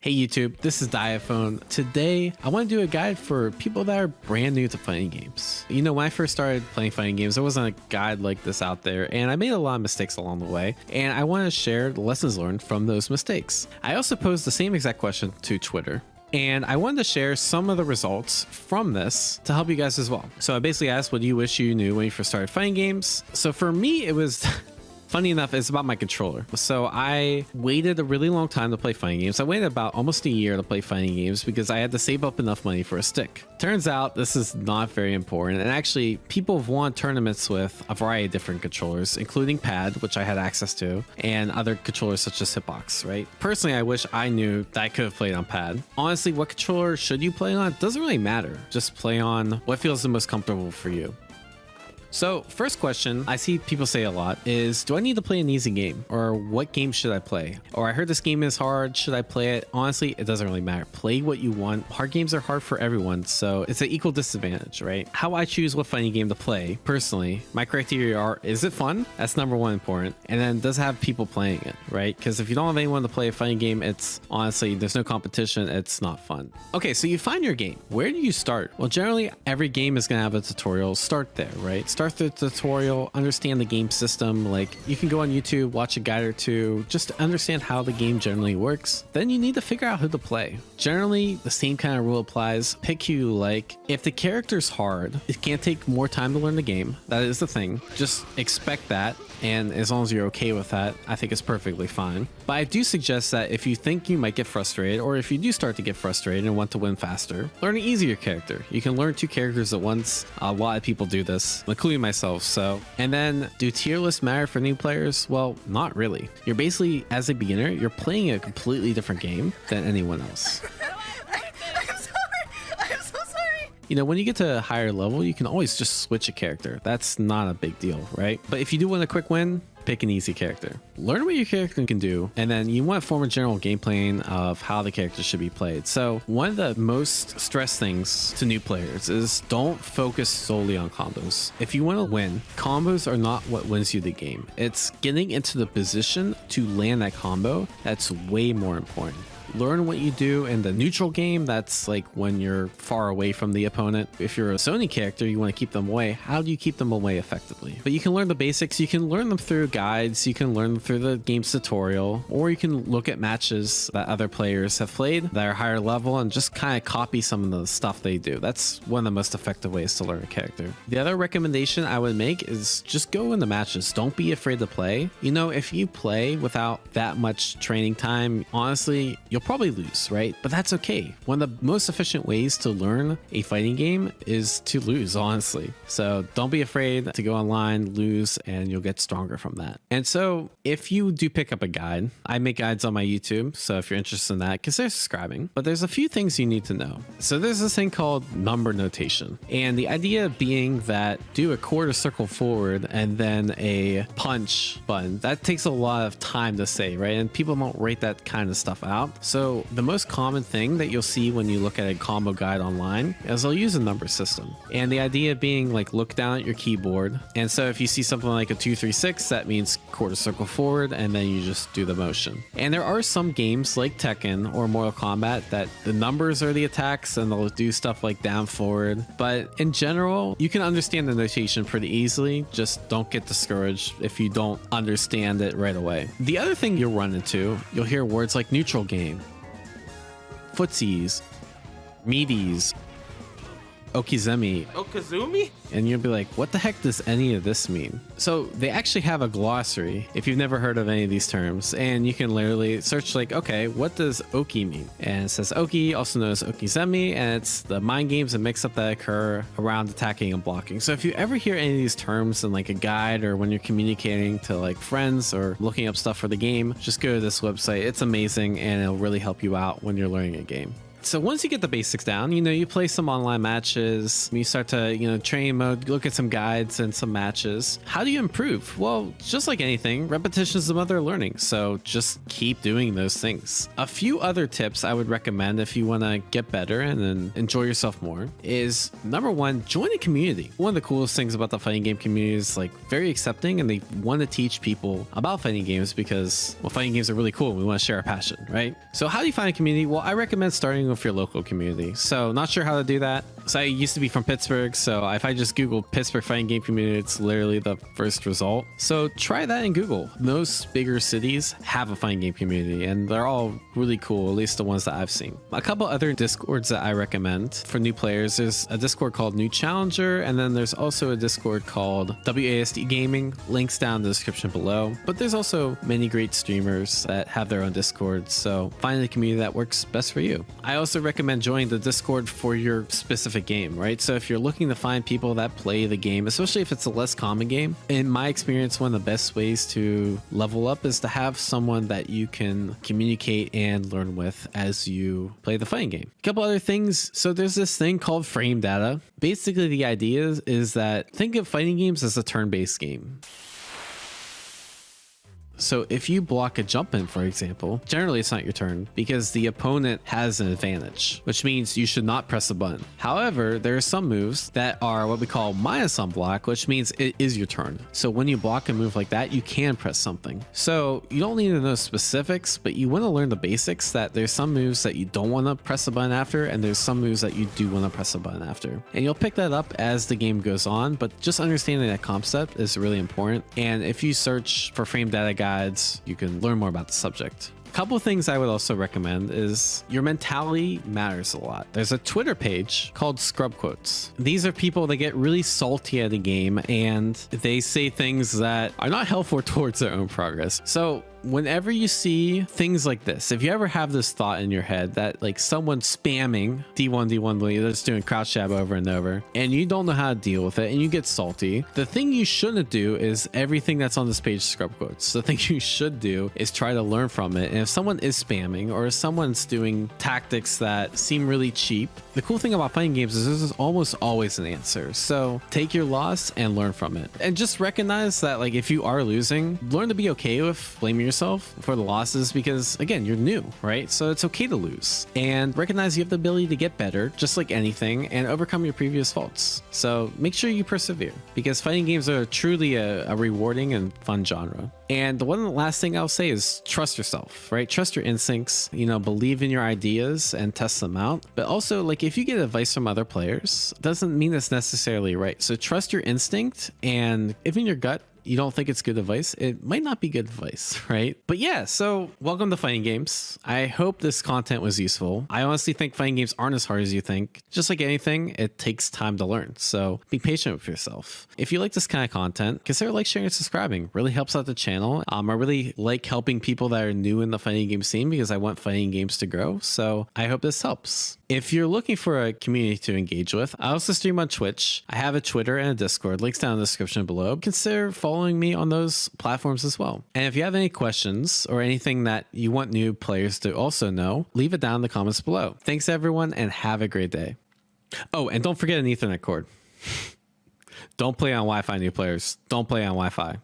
Hey YouTube, this is Diaphone. Today, I want to do a guide for people that are brand new to fighting games. You know, when I first started playing fighting games, there wasn't a guide like this out there, and I made a lot of mistakes along the way, and I want to share the lessons learned from those mistakes. I also posed the same exact question to Twitter, and I wanted to share some of the results from this to help you guys as well. So I basically asked, what do you wish you knew when you first started fighting games? So for me, it was... Funny enough, it's about my controller. So I waited a really long time to play fighting games. I waited about almost a year to play fighting games because I had to save up enough money for a stick. Turns out this is not very important. And actually, people have won tournaments with a variety of different controllers, including Pad, which I had access to, and other controllers such as Hitbox, right? Personally, I wish I knew that I could have played on Pad. Honestly, what controller should you play on? It doesn't really matter. Just play on what feels the most comfortable for you. So first question I see people say a lot is, do I need to play an easy game? Or what game should I play? Or I heard this game is hard, should I play it? Honestly, it doesn't really matter. Play what you want. Hard games are hard for everyone, so it's an equal disadvantage, right? How I choose what fighting game to play, personally, my criteria are, is it fun? That's number one important. And then does it have people playing it, right? Because if you don't have anyone to play a fighting game, it's honestly, there's no competition, it's not fun. Okay, so you find your game. Where do you start? Well, generally, every game is gonna have a tutorial. Start there, right? Start the tutorial, understand the game system. Like, you can go on YouTube, watch a guide or two, just to understand how the game generally works. Then you need to figure out who to play. Generally, the same kind of rule applies. Pick who you like. If the character's hard, it can't take more time to learn the game. That is the thing. Just expect that. And as long as you're okay with that, I think it's perfectly fine. But I do suggest that if you think you might get frustrated, or if you do start to get frustrated and want to win faster, learn an easier character. You can learn 2 characters at once. A lot of people do this, including myself. So, and then do tier lists matter for new players? Well, not really. You're basically, as a beginner, you're playing a completely different game than anyone else. You know, when you get to a higher level, you can always just switch a character. That's not a big deal, right? But if you do want a quick win, pick an easy character. Learn what your character can do, and then you want to form a general game plan of how the character should be played. So one of the most stress things to new players is don't focus solely on combos. If you want to win, combos are not what wins you the game. It's getting into the position to land that combo that's way more important. Learn what you do in the neutral game. That's like when you're far away from the opponent. If you're a Sony character, you want to keep them away. How do you keep them away effectively? But you can learn the basics. You can learn them through guides. You can learn them through the game's tutorial, or you can look at matches that other players have played that are higher level and just kind of copy some of the stuff they do. That's one of the most effective ways to learn a character. The other recommendation I would make is just go in the matches. Don't be afraid to play. You know, if you play without that much training time, honestly, you'll probably lose, right? But that's okay. One of the most efficient ways to learn a fighting game is to lose, honestly. So don't be afraid to go online, lose, and you'll get stronger from that. And so if you do pick up a guide, I make guides on my YouTube. So if you're interested in that, consider subscribing. But there's a few things you need to know. So there's this thing called number notation. And the idea being that do a quarter circle forward and then a punch button. That takes a lot of time to say, right? And people don't rate that kind of stuff out. So the most common thing that you'll see when you look at a combo guide online is they'll use a number system. And the idea being, like, look down at your keyboard. And so if you see something like a 2-3-6, that means quarter circle forward, and then you just do the motion. And there are some games like Tekken or Mortal Kombat that the numbers are the attacks and they'll do stuff like down forward. But in general, you can understand the notation pretty easily. Just don't get discouraged if you don't understand it right away. The other thing you'll run into, you'll hear words like neutral game, footsies, meaties, Okizumi? and you'll be like, what the heck does any of this mean? So they actually have a glossary if you've never heard of any of these terms, and you can literally search like, okay, what does Oki mean? And it says Oki, also known as Okizemi, and it's the mind games and mix-up that occur around attacking and blocking. So if you ever hear any of these terms in like a guide or when you're communicating to like friends or looking up stuff for the game, just go to this website. It's amazing and it'll really help you out when you're learning a game. So once you get the basics down, you play some online matches, you start to, train mode, look at some guides and some matches. How do you improve? Well, just like anything, repetition is the mother of learning. So just keep doing those things. A few other tips I would recommend if you want to get better and then enjoy yourself more is number one, join a community. One of the coolest things about the fighting game community is like very accepting, and they want to teach people about fighting games because, well, fighting games are really cool and we want to share our passion, right? So how do you find a community? Well, I recommend starting with your local community. So not sure how to do that. So I used to be from Pittsburgh, so if I just Google Pittsburgh fighting game community, it's literally the first result. So try that in Google. Most bigger cities have a fighting game community, and they're all really cool, at least the ones that I've seen. A couple other Discords that I recommend for new players, there's a Discord called New Challenger, and then there's also a Discord called WASD Gaming. Links down in the description below. But there's also many great streamers that have their own Discords, so find the community that works best for you. I also recommend joining the Discord for your specific game, right? So if you're looking to find people that play the game, especially if it's a less common game, in my experience, one of the best ways to level up is to have someone that you can communicate and learn with as you play the fighting game. A couple other things. So there's this thing called frame data. Basically, the idea is that think of fighting games as a turn-based game. So if you block a jump in, for example, generally it's not your turn because the opponent has an advantage, which means you should not press the button. However, there are some moves that are what we call minus on block, which means it is your turn. So when you block a move like that, you can press something. So you don't need to know specifics, but you want to learn the basics that there's some moves that you don't want to press the button after, and there's some moves that you do want to press the button after. And you'll pick that up as the game goes on, but just understanding that concept is really important. And if you search for frame data guides, you can learn more about the subject. A couple of things I would also recommend is your mentality matters a lot. There's a Twitter page called Scrub Quotes. These are people that get really salty at a game and they say things that are not helpful towards their own progress. So whenever you see things like this, if you ever have this thought in your head that like someone's spamming D1, that's doing crouch jab over and over, and you don't know how to deal with it and you get salty, the thing you shouldn't do is everything that's on this page Scrub Quotes. The thing you should do is try to learn from it. And if someone is spamming or if someone's doing tactics that seem really cheap, the cool thing about fighting games is there's almost always an answer. So take your loss and learn from it. And just recognize that like if you are losing, learn to be okay with blaming yourself for the losses because again, you're new, right? So it's okay to lose and recognize you have the ability to get better just like anything and overcome your previous faults. So make sure you persevere because fighting games are truly a rewarding and fun genre. And the one last thing I'll say is trust yourself, right? Trust your instincts, believe in your ideas and test them out. But also like if you get advice from other players, doesn't mean it's necessarily right. So trust your instinct, and if in your gut you don't think it's good advice, it might not be good advice, right? But yeah, so welcome to fighting games. I hope this content was useful. I honestly think fighting games aren't as hard as you think. Just like anything, it takes time to learn. So be patient with yourself. If you like this kind of content, consider like, sharing, and subscribing. Really helps out the channel. I really like helping people that are new in the fighting game scene because I want fighting games to grow. So I hope this helps. If you're looking for a community to engage with, I also stream on Twitch. I have a Twitter and a Discord. Links down in the description below. Consider following me on those platforms as well. And if you have any questions or anything that you want new players to also know, leave it down in the comments below. Thanks everyone and have a great day. Oh, and don't forget an Ethernet cord. Don't play on Wi-Fi, new players. Don't play on Wi-Fi.